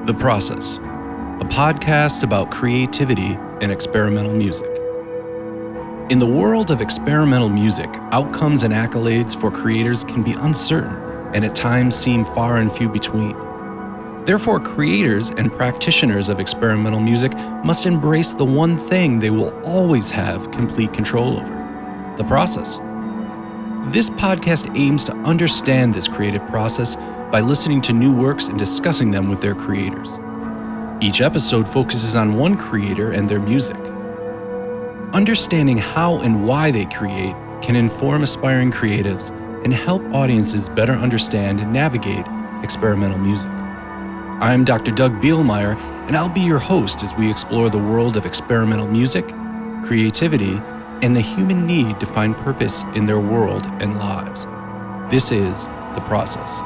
The Process, a podcast about creativity and experimental music. In the world of experimental music, outcomes and accolades for creators can be uncertain and at times seem far and few between. Therefore, creators and practitioners of experimental music must embrace the one thing they will always have complete control over: the process. This podcast aims to understand this creative process by listening to new works and discussing them with their creators. Each episode focuses on one creator and their music. Understanding how and why they create can inform aspiring creatives and help audiences better understand and navigate experimental music. I'm Dr. Doug Bielmeyer, and I'll be your host as we explore the world of experimental music, creativity, and the human need to find purpose in their world and lives. This is The Process.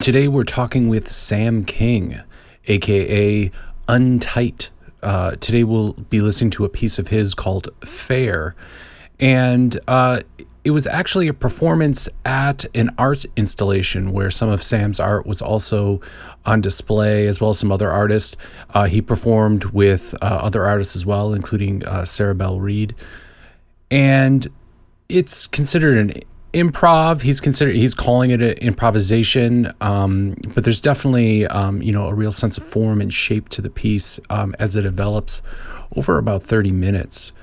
Today we're talking with Sam King, aka Untight. Today we'll be listening to a piece of his called Fair, and it was actually a performance at an art installation where some of Sam's art was also on display, as well as some other artists. He performed with other artists as well, including Sarah Bell Reed, and it's considered an improv. He's calling it an improvisation, but there's definitely a real sense of form and shape to the piece as it develops over about 30 minutes.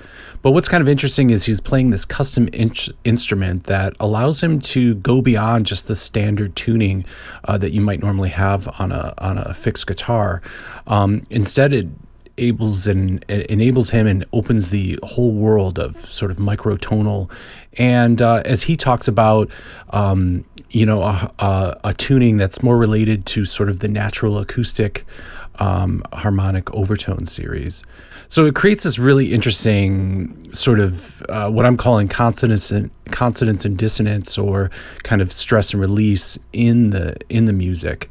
But what's kind of interesting is he's playing this custom instrument that allows him to go beyond just the standard tuning that you might normally have on a fixed guitar. Instead, it enables him and opens the whole world of sort of microtonal, and as he talks about a tuning that's more related to sort of the natural acoustic harmonic overtone series. So it creates this really interesting sort of what I'm calling consonance and dissonance, or kind of stress and release in the music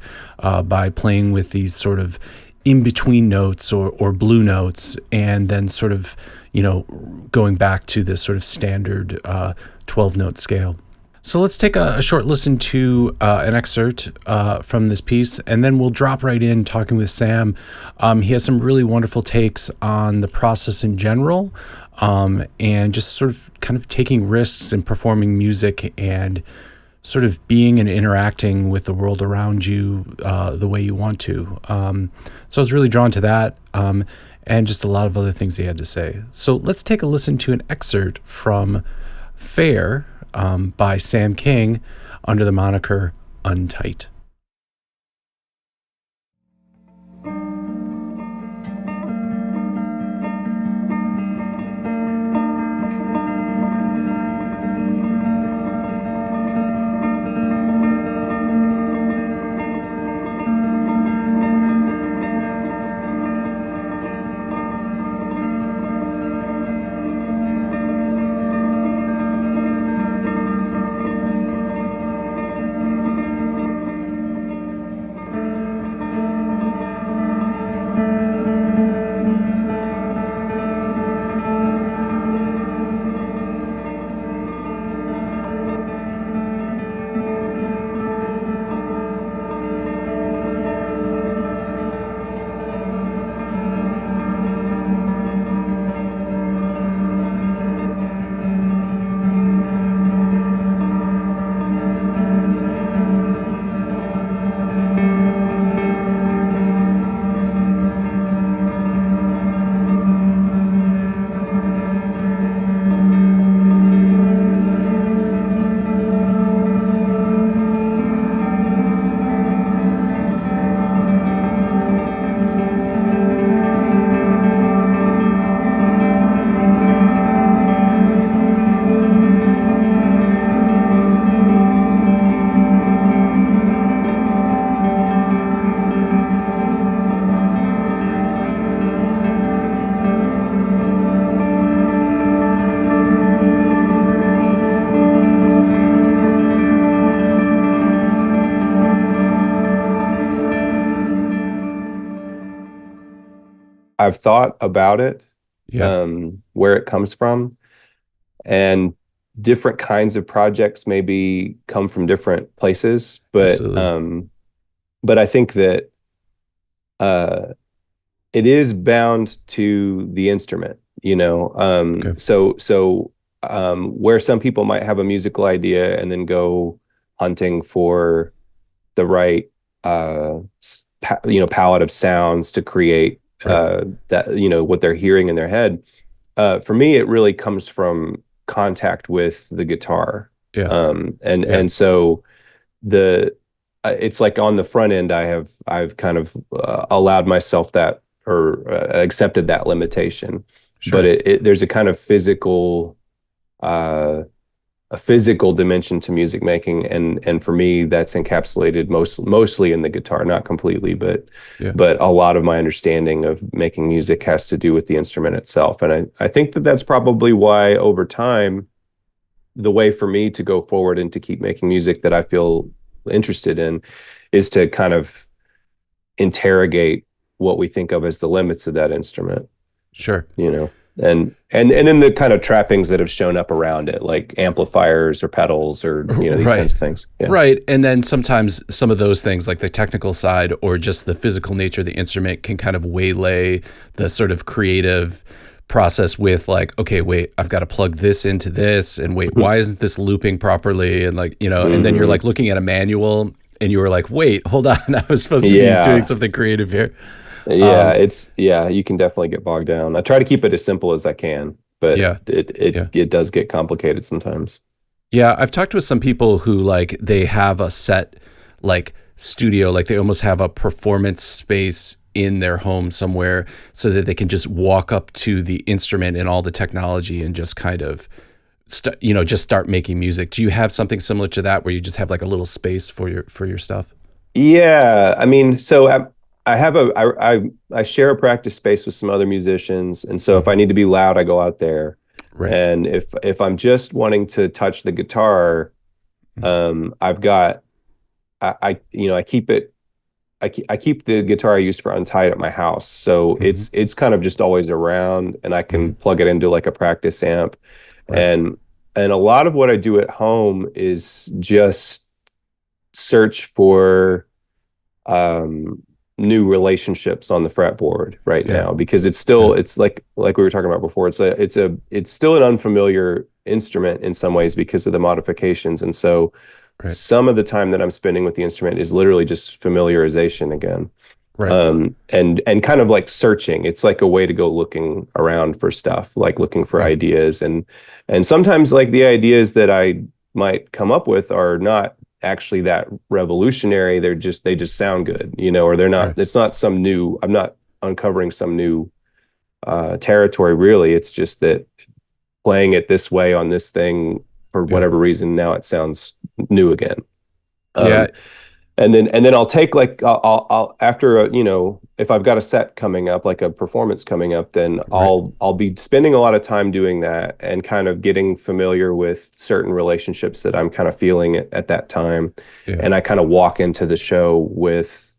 by playing with these sort of in-between notes or blue notes, and then sort of, going back to this sort of standard 12-note scale. So let's take a short listen to an excerpt from this piece, and then we'll drop right in talking with Sam. He has some really wonderful takes on the process in general, and just sort of kind of taking risks in performing music and sort of being and interacting with the world around you the way you want to. So I was really drawn to that, and just a lot of other things he had to say. So let's take a listen to an excerpt from Fair by Sam King under the moniker Untight. I've thought about it, Yeah, where it comes from, and different kinds of projects maybe come from different places, absolutely. but I think that uh, it is bound to the instrument, you know. Okay. Where some people might have a musical idea and then go hunting for the right palette of sounds to create Right. that, what they're hearing in their head. For me, it really comes from contact with the guitar. Yeah. And Yeah. and so the it's like on the front end, I've kind of allowed myself that, or accepted that limitation, but Sure. there's a kind of uh, physical dimension to music making, and for me that's encapsulated mostly in the guitar, not completely, Yeah. but a lot of my understanding of making music has to do with the instrument itself. And I think that that's probably why over time the way for me to go forward and to keep making music that I feel interested in is to kind of interrogate what we think of as the limits of that instrument, Sure. you know, and then the kind of trappings that have shown up around it, like amplifiers or pedals or, these Right. kinds of things. Yeah. Right. And then sometimes some of those things, like the technical side or just the physical nature of the instrument, can kind of waylay the sort of creative process with, like, okay, wait, I've got to plug this into this. And wait, why isn't this looping properly? And like, and then you're Hmm. like looking at a manual and you were like, wait, hold on. I was supposed to be doing Yeah. something creative here. Yeah. Um, Yeah, you can definitely get bogged down. I try to keep it as simple as I can, but yeah. Yeah. it does get complicated sometimes. Yeah, I've talked with some people who, like, they have a set, like, studio, like they almost have a performance space in their home somewhere so that they can just walk up to the instrument and all the technology and just kind of just start making music. Do you have something similar to that where you just have like a little space for your stuff? Yeah, I mean, I have I share a practice space with some other musicians, and so if I Hmm. need to be loud, I go out there. Right. And if I'm just wanting to touch the guitar, I've got I keep it I keep the guitar I use for Untight at my house, so Hmm. it's kind of just always around, and I Hmm. can plug it into like a practice amp, Right. and a lot of what I do at home is just search for um, new relationships on the fretboard right Yeah. now, because Yeah. it's like we were talking about before. It's still an unfamiliar instrument in some ways because of the modifications, and so Right. some of the time that I'm spending with the instrument is literally just familiarization again. Right. And kind of like searching. It's like a way to go looking around for stuff, like looking for Yeah. ideas, and sometimes like the ideas that I might come up with are not actually that revolutionary. They just sound good, or they're not. Right. It's not some new. I'm not uncovering some new territory really. It's just that playing it this way on this thing for Yeah. whatever reason now it sounds new again. Yeah. Um, and then I'll take like I'll after if I've got a set coming up, like a performance coming up, then Right. I'll be spending a lot of time doing that and kind of getting familiar with certain relationships that I'm kind of feeling at that time, Yeah. and I kind of walk into the show with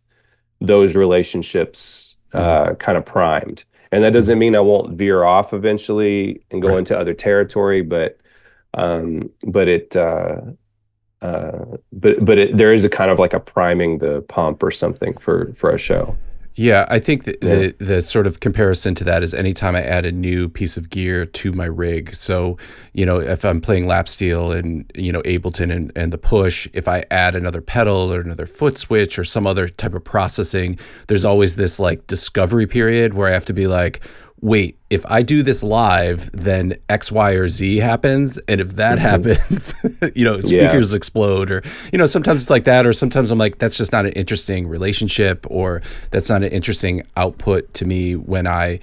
those relationships Hmm. kind of primed. And that doesn't Hmm. mean I won't veer off eventually and go Right. into other territory, but there is a kind of like a priming the pump or something for a show. Yeah, I think Yeah. the sort of comparison to that is anytime I add a new piece of gear to my rig. So, if I'm playing lap steel and, Ableton and the push, if I add another pedal or another foot switch or some other type of processing, there's always this like discovery period where I have to be like, wait, if I do this live, then X, Y, or Z happens. And if that Hmm. happens, Yeah. speakers explode, or, sometimes it's like that. Or sometimes I'm like, that's just not an interesting relationship, or that's not an interesting output to me when I,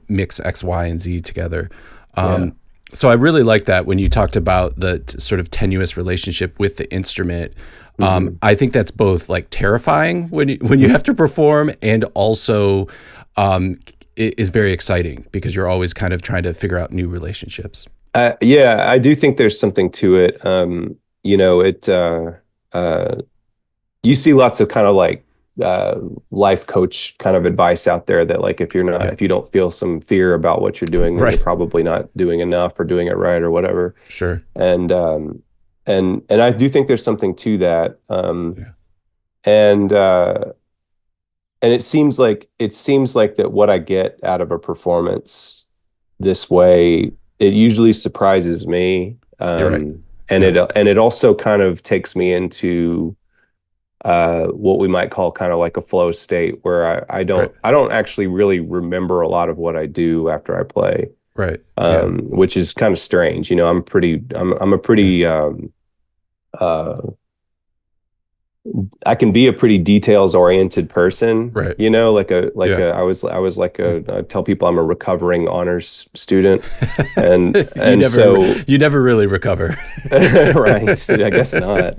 mix X, Y, and Z together. Yeah. So I really like that when you talked about the sort of tenuous relationship with the instrument. Hmm. I think that's both like terrifying when you have to perform, and also um, it is very exciting because you're always kind of trying to figure out new relationships. Yeah, I do think there's something to it. It uh, you see lots of kind of like uh, life coach kind of advice out there that like Yeah. if you don't feel some fear about what you're doing, then you're Right. probably not doing enough or doing it right or whatever. Sure. And and I do think there's something to that. Yeah. And and it seems like that what I get out of a performance this way, it usually surprises me. You're right. And Yeah. it also kind of takes me into what we might call kind of like a flow state where Right. I don't actually really remember a lot of what I do after I play, Right. Yeah. which is kind of strange. You know, I'm a Yeah. pretty uh, I can be a pretty details oriented person, Right. you know, Yeah. I was like Yeah. I tell people I'm a recovering honors student, and You never really recover. right, I guess not.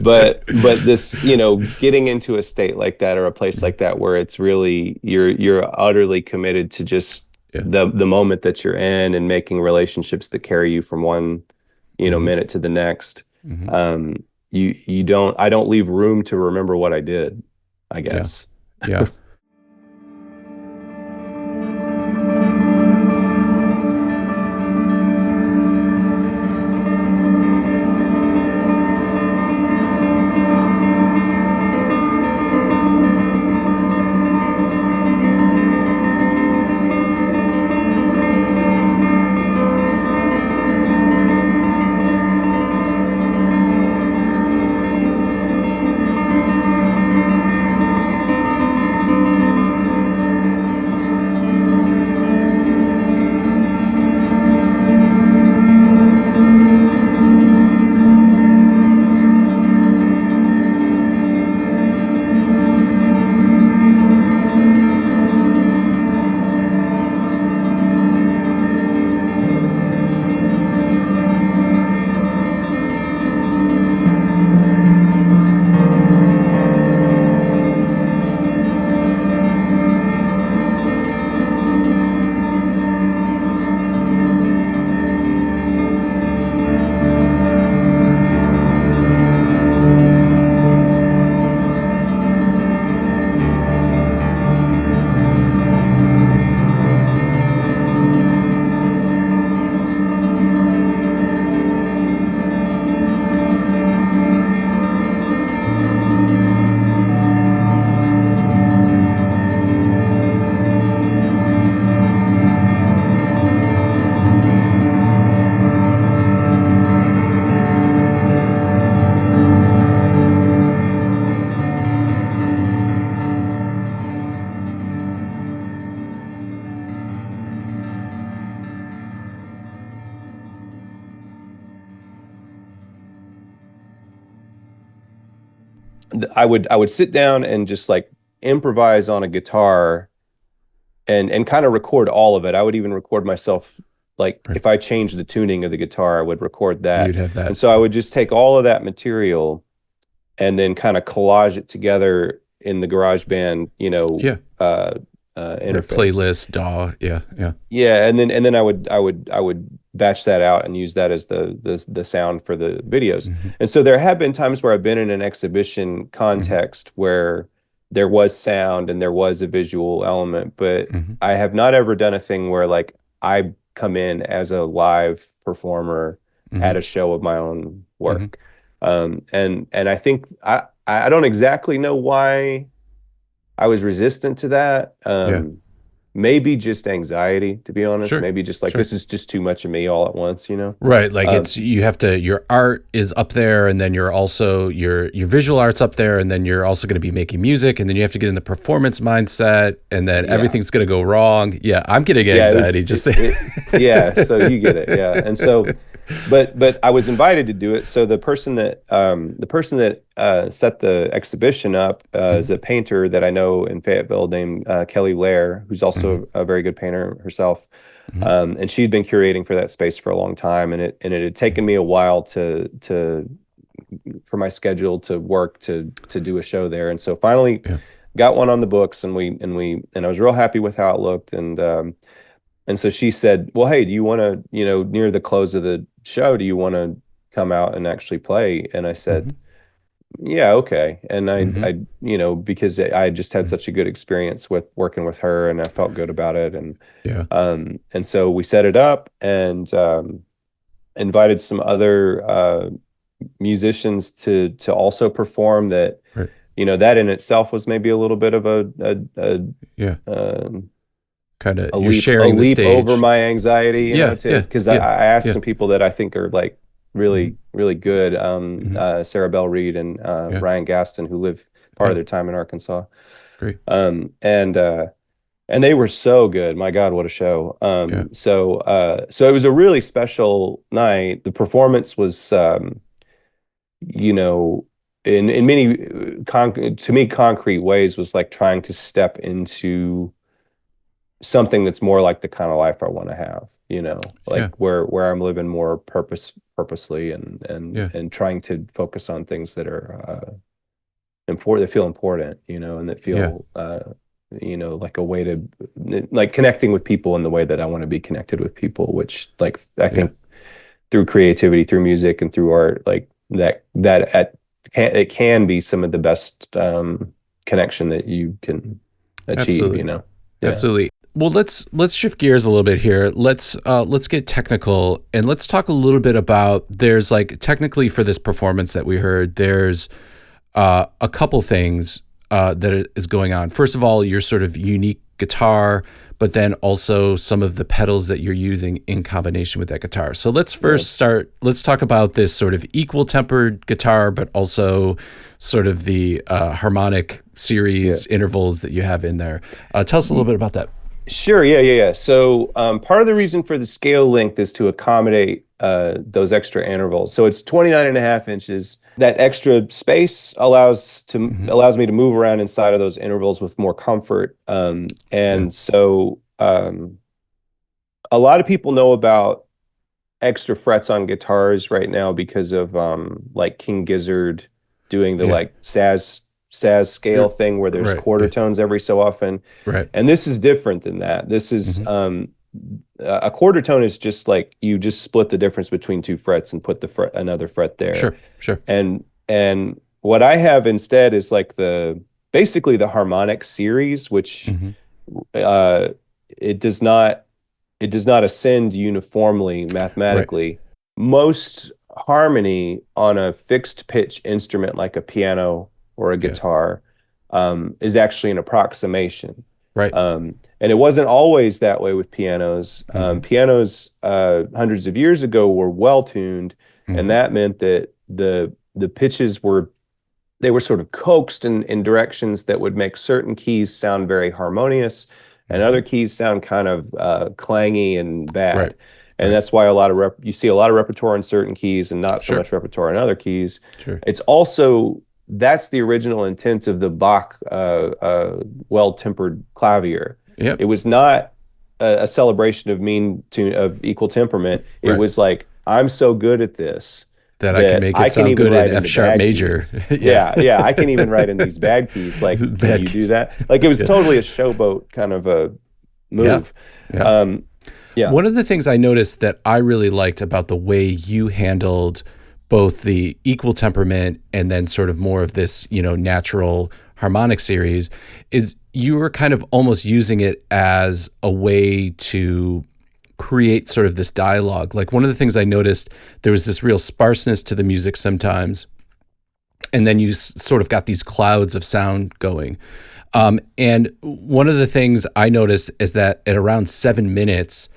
But this, you know, getting into a state like that or a place Mhm. like that where it's really you're utterly committed to just Yeah. the moment that you're in and making relationships that carry you from one, you know, Hmm. minute to the next. Hmm. Um, you don't I don't leave room to remember what I did, I Yeah. guess. Yeah. I would sit down and just like improvise on a guitar and kind of record all of it. I would even record myself, like Right. if I changed the tuning of the guitar, I would record You'd that. have And that. so I would just take all of that material and then kind of collage it together in the GarageBand, you know, Yeah. Or interface. playlist, DAW. Yeah. Yeah. Yeah, and then I would batch that out and use that as the sound for the videos. Hmm. And so there have been times where I've been in an exhibition Hmm. context where there was sound and there was a visual element, but Hmm. I have not ever done a thing where like I come in as a live performer at Hmm. a show of my own Hmm. work. And I think I don't exactly know why I was resistant to that. Yeah. Maybe just anxiety, to be honest. Sure. Maybe just like Sure. this is just too much of me all at once, you know? Right, like Um, it's you have to your art is up there and then you're also your visual art's up there and then you're also going to be making music and then you have to get in the performance mindset and then yeah. everything's going to go wrong. Yeah, I'm getting Yeah, anxiety just saying. yeah, so you get it. Yeah. And so but I was invited to do it. So the person that set the exhibition up is Mhm, a painter that I know in Fayetteville named Kelly Lair, who's mhm, also a very good painter herself. mhm, And she'd been curating for that space for a long time, and it had taken me a while to for my schedule to work to do a show there. And so finally yeah, got one on the books, and I was real happy with how it looked. And so she said, "Well, hey, do you want to, you know, near the close of the show, do you want to come out and actually play?" And I said, mhm, Yeah, okay. And Hmm. because I just had such a good experience with working with her, and I felt good about it. Yeah. And so we set it up and invited some other musicians to also perform that. Right. That in itself was maybe a little bit of Yeah. um, Kind of a you're leap sharing the over stage. my anxiety, Yeah. to Yeah. because Yeah. I asked Yeah. some people that I think are like Hmm. really, really good, Hmm. Sarah Bell Reed and Yeah. Ryan Gaston, who live part of Yeah. their time in Arkansas. Great. Um, and uh, and they were so good. My God, what a show. Yeah. So it was a really special night. The performance was you know, in many to me concrete ways was like trying to step into something that's more like the kind of life I want to have, Yeah. like where I'm living more purposely Yeah. and trying to focus on things that are important, that feel important, and that Yeah. feel like a way to like connecting with people in the way that I want to be connected with people, which like I Yeah. think through creativity, through music and through art, like it can be some of the best connection that you can achieve, Absolutely. Yeah. Absolutely. Well, let's shift gears a little bit here. Let's get technical and let's talk a little bit about there's like technically for this performance that we heard, there's a couple things that is going on. First of all, your sort of unique guitar, but then also some of the pedals that you're using in combination with that guitar. So let's Yeah. first start. Let's talk about this sort of equal tempered guitar, but also sort of the harmonic Yeah. series intervals that you have in there. Tell us a little bit about that. Sure. Yeah. So part of the reason for the scale length is to accommodate those extra intervals. So it's 29.5 inches. That extra space Hmm. allows me to move around inside of those intervals with more comfort. Yeah. And so a lot of people know about extra frets on guitars right now because of like King Gizzard doing the Yeah. like Saz scale thing where there's Right. quarter Yeah. tones every so often. Right. And this is different than that. This is Hmm. a quarter tone is just like you just split the difference between two frets and put another fret there. Sure. Sure. And what I have instead is like the basically the harmonic series, which Hmm. uh it does not ascend uniformly Right. mathematically. Most harmony on a fixed pitch instrument like a piano or a Yeah. guitar is actually an approximation. Right. And it wasn't always that way with pianos. Hmm. Pianos hundreds of years ago were well tuned, and Hmm. that meant that the pitches were sort of coaxed in directions that would make certain keys sound very harmonious and Hmm. other keys sound kind of clangy and Right. bad. And Right. that's why you see a lot of repertoire in certain keys and not so Sure. much repertoire in other keys. Sure. It's also that's the original intent of the Bach well-tempered clavier. Yep. It was not a celebration of of equal temperament. It Right. was like I'm so good at this That I can that make I it can sound even good in write in F the sharp bad major. keys. Yeah. Yeah, I can even write in these bad keys. Like, can Bad you do keys. that? Like, it was Yeah. totally a showboat kind of a Yeah. move. Yeah. Um, yeah, One of the things I noticed that I really liked about the way you handled both the equal temperament and then sort of more of this, natural harmonic series is you were kind of almost using it as a way to create sort of this dialogue. Like one of the things I noticed, there was this real sparseness to the music sometimes. And then you sort of got these clouds of sound going. And one of the things I noticed is that at around 7 minutes,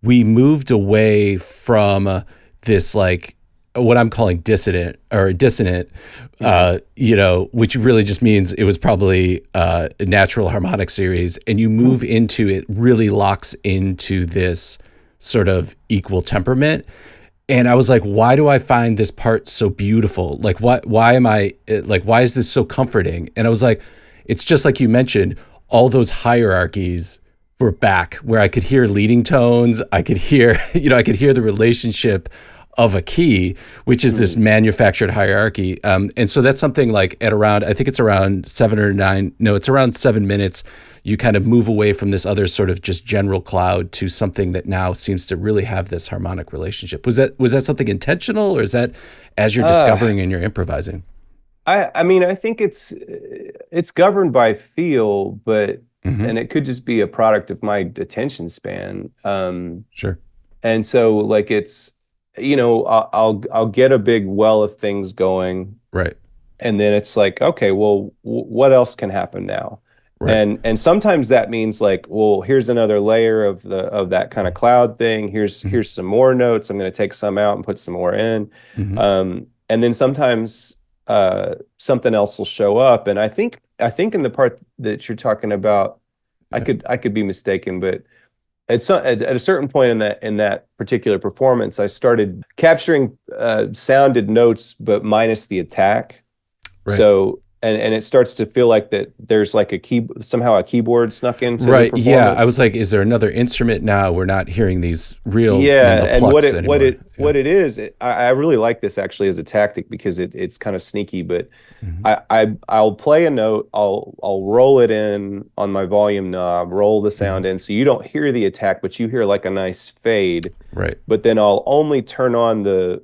we moved away from this like what I'm calling dissonant, which really just means it was probably a natural harmonic series. And you move into it really locks into this sort of equal temperament. And I was like, why do I find this part so beautiful? Like, why is this so comforting? And I was like, it's just like you mentioned, all those hierarchies were back where I could hear leading tones. I could hear, I could hear the relationship of a key, which is this manufactured hierarchy. And so that's something like I think it's around 7 or 9, no, it's around 7 minutes. You kind of move away from this other sort of just general cloud to something that now seems to really have this harmonic relationship. Was that something intentional, or is that as you're uh, discovering and you're improvising? I mean, I think it's governed by feel, but Hmm. and it could just be a product of my attention span. Sure. And so like it's, I'll get a big well of things going, Right. and then it's like, okay, well, what else can happen now? Right. And sometimes that means like, well, here's another layer of that kind of cloud thing. Hmm. Here's some more notes. I'm going to take some out and put some more in. Hmm. And then sometimes something else will show up. And I think in the part that you're talking about, Yeah. I could be mistaken, but at a certain point in that particular performance, I started capturing sounded notes, but minus the attack. Right. So and it starts to feel like that there's like somehow a keyboard snuck into the Right. Yeah. I performance. was like, is there another instrument now? We're not hearing these real, Yeah, the and what plucks it what anymore. it Yeah. what it is, I really like this actually as a tactic because it's kind of sneaky, but Hmm. I'll play a note, I'll roll it in on my volume knob, roll the sound Hmm. in, so you don't hear the attack, but you hear like a nice fade. Right. But then I'll only turn on the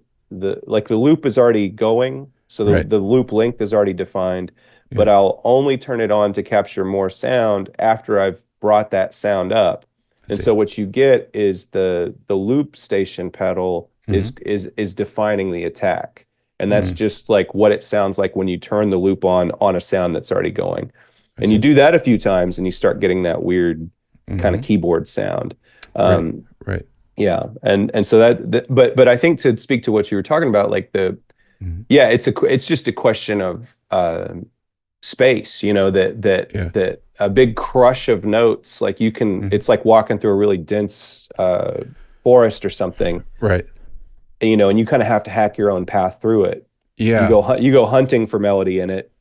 loop is already going, so Right. the loop length is already defined, but Yeah. I'll only turn it on to capture more sound after I've brought that sound up. I And see. so what you get is the loop station pedal Hmm. is defining the attack. And that's Hmm. just like what it sounds like when you turn the loop on a sound that's already going. I And you see. do that a few times and you start getting that weird kind of Hmm. keyboard sound. Right. Um, Right. yeah, and so but I think to speak to what you were talking about, like Hmm. yeah, it's just a question of space, Yeah. that a big crush of notes, like Hmm. it's like walking through a really dense forest or something, Right. and you kind of have to hack your own path through it. Yeah. You go hunting for melody in it,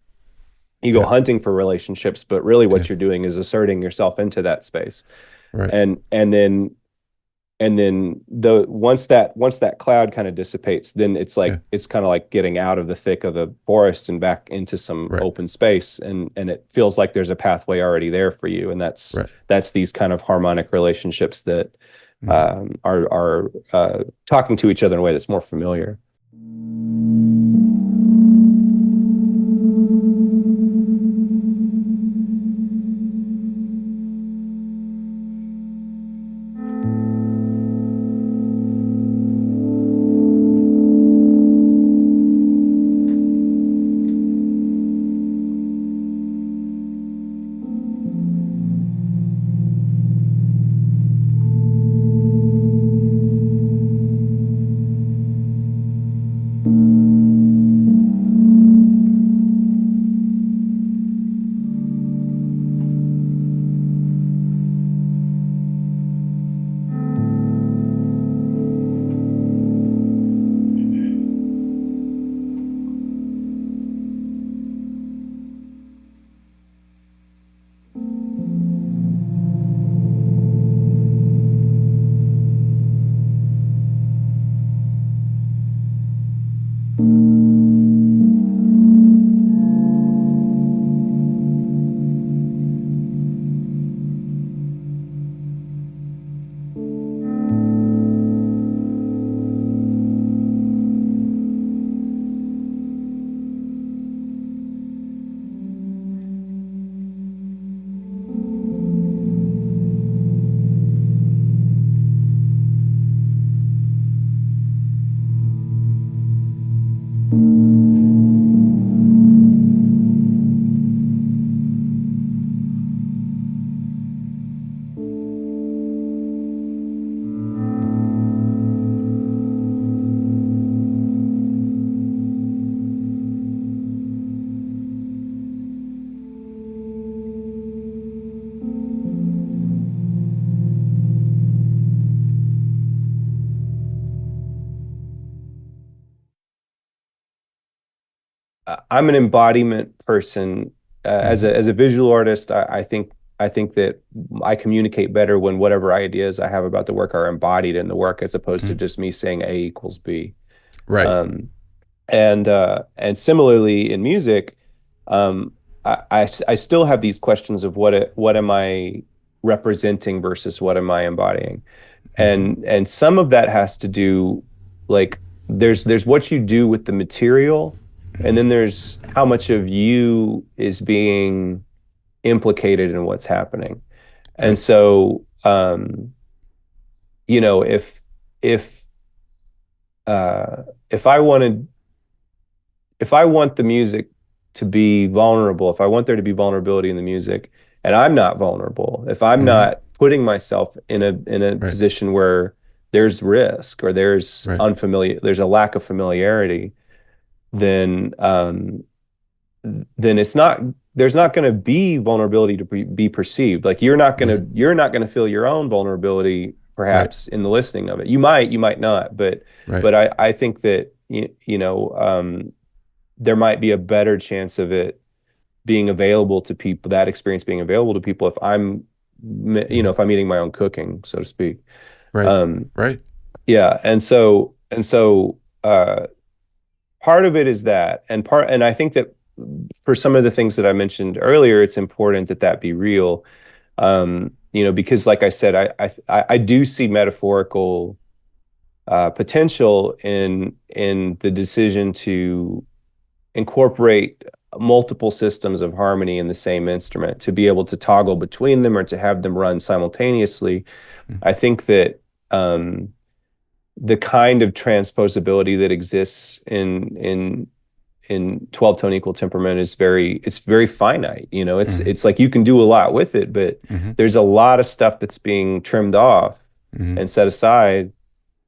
you go Yeah. hunting for relationships, but really Yeah. what you're doing is asserting yourself into that space. Right. And then the once that cloud kind of dissipates, then Yeah. it's kind of like getting out of the thick of the forest and back into some Right. open space, and it feels like there's a pathway already there for you, and Right. that's these kind of harmonic relationships that Hmm. are talking to each other in a way that's more familiar. I'm an embodiment person. Hmm. As a visual artist, I think that I communicate better when whatever ideas I have about the work are embodied in the work, as opposed to Hmm. just me saying A equals B. Right. Um, and similarly in music, um, I still have these questions of what am I representing versus what am I embodying, Hmm. and some of that has to do, like, there's what you do with the material, and Mm-hmm. then there's how much of you is being implicated in what's happening. And Right. so, you know, if if I wanted, if I want the music to be vulnerable, if I want there to be vulnerability in the music, and I'm not vulnerable, if I'm Mm-hmm. not putting myself in a Right. position where there's risk or there's Right. unfamiliar, there's a lack of familiarity, then then it's not, there's not going to be vulnerability to be perceived. Like Mm-hmm. you're not going to feel your own vulnerability Right. perhaps in the listening of it. You might not, Right. but I think that you know, there might be a better chance of it being available to people, that experience being available to people if I'm, you know, Mm-hmm. if I'm eating my own cooking, so to speak. Right. Um, Right. yeah, and so part of it is that, and I think that for some of the things that I mentioned earlier, it's important that that be real. You know, because like I said, I do see metaphorical potential in the decision to incorporate multiple systems of harmony in the same instrument, to be able to toggle between them or to have them run simultaneously. Mm-hmm. I think that the kind of transposability that exists in 12 tone equal temperament is very, it's very finite. You know, Mm-hmm. it's like you can do a lot with it, but Mm-hmm. there's a lot of stuff that's being trimmed off Mm-hmm. and set aside.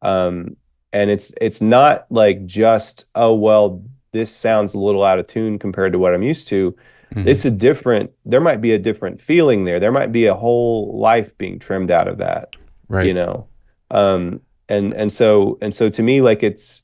um, and it's not like just, oh well, this sounds a little out of tune compared to what I'm used to. Mm-hmm. It's a different, there might be a different feeling there. There might be a whole life being trimmed out of that, you Right. know. um and so to me, like it's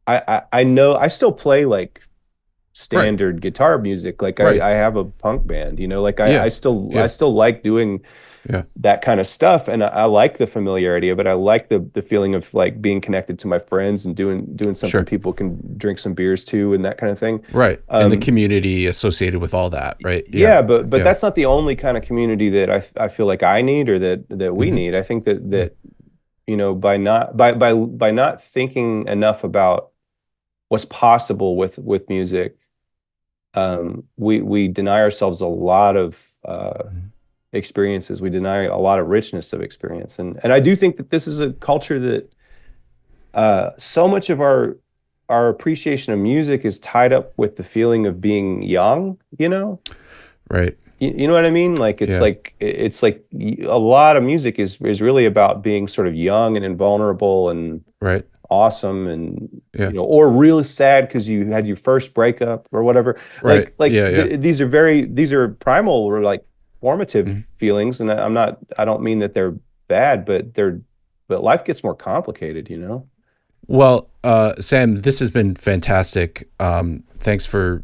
I know I still play like Right. standard guitar music. Like Right. I have a punk band, you know, like Yeah. I Yeah. still like doing Yeah. that kind of stuff. And I like the familiarity of it. I like the feeling of like being connected to my friends and doing something Sure. people can drink some beers to and that kind of thing. Right. And the Um, community associated with all that. Right. Yeah. yeah, but Yeah. that's not the only kind of community that I feel like I need or that we Mm-hmm. need. I think that you know, by not by not thinking enough about what's possible with music, we deny ourselves a lot of Mm-hmm. experiences. We deny a lot of richness of experience, and I do think that this is a culture that so much of our appreciation of music is tied up with the feeling of being young. You know, Right. you know what I mean? Yeah. It's like a lot of music is really about being sort of young and invulnerable and Right. awesome, and you Yeah. know, or really sad because you had your first breakup or whatever. Right. Yeah. Yeah. These are primal or like formative Mhm. feelings, and I'm not, I don't mean that they're bad, but they're, but life gets more complicated, you know. Well, Sam, this has been fantastic. Thanks for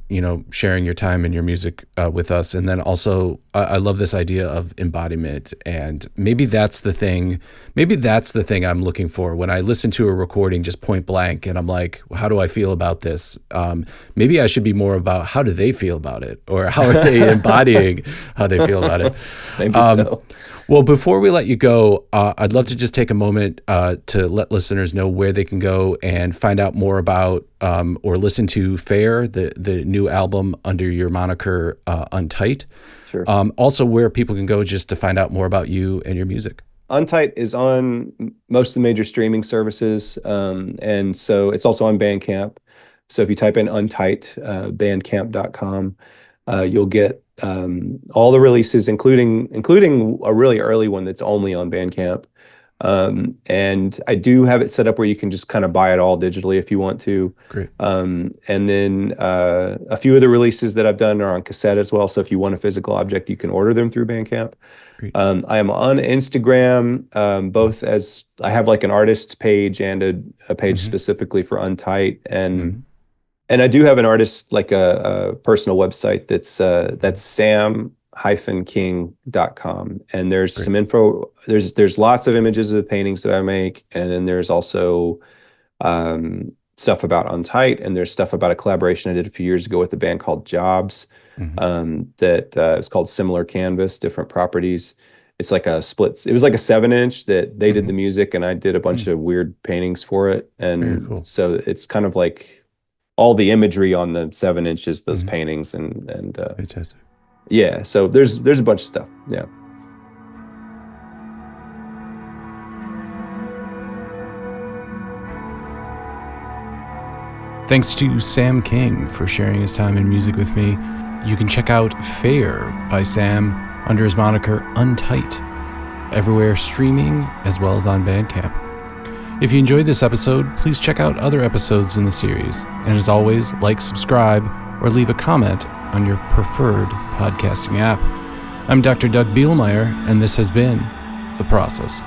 sharing your time and your music with us, and then also I love this idea of embodiment, and maybe that's the thing. Maybe that's the thing I'm looking for when I listen to a recording, just point blank, and I'm like, how do I feel about this? Maybe I should be more about how do they feel about it, or how are they embodying how they feel about it. Maybe Um, so. Well, before we let you go, I'd love to just take a moment to let listeners know where they can go and find out more about or listen to Fair, the new album under your moniker Untight. Sure. Also, where people can go just to find out more about you and your music. Untight is on most of the major streaming services, and so it's also on Bandcamp. So if you type in Untight, bandcamp.com, you'll get all the releases, including a really early one that's only on Bandcamp. And I do have it set up where you can just kind of buy it all digitally if you want to. Great. And then a few of the releases that I've done are on cassette as well. So if you want a physical object, you can order them through Bandcamp. Great. I am on Instagram, both as I have like an artist page and a page Mm-hmm. specifically for Untight, Mm-hmm. and I do have an artist, like a personal website that's sam-king.com, and there's Great. some info. There's lots of images of the paintings that I make, and then there's also stuff about Untight, and there's stuff about a collaboration I did a few years ago with a band called Jobs, Mm-hmm. that is called Similar Canvas, Different Properties. It's like a split. It was like a 7-inch that they did Mm-hmm. the music, and I did a bunch Mm. of weird paintings for it, Very and cool. so it's kind of like all the imagery on the 7 inches, those Mhm. paintings, and Fantastic. yeah. So there's a bunch of stuff. Yeah. Thanks to Sam King for sharing his time in music with me. You can check out Fair by Sam under his moniker Untight, everywhere streaming as well as on Bandcamp. If you enjoyed this episode, please check out other episodes in the series. And as always, like, subscribe, or leave a comment on your preferred podcasting app. I'm Dr. Doug Bielmeyer, and this has been The Process.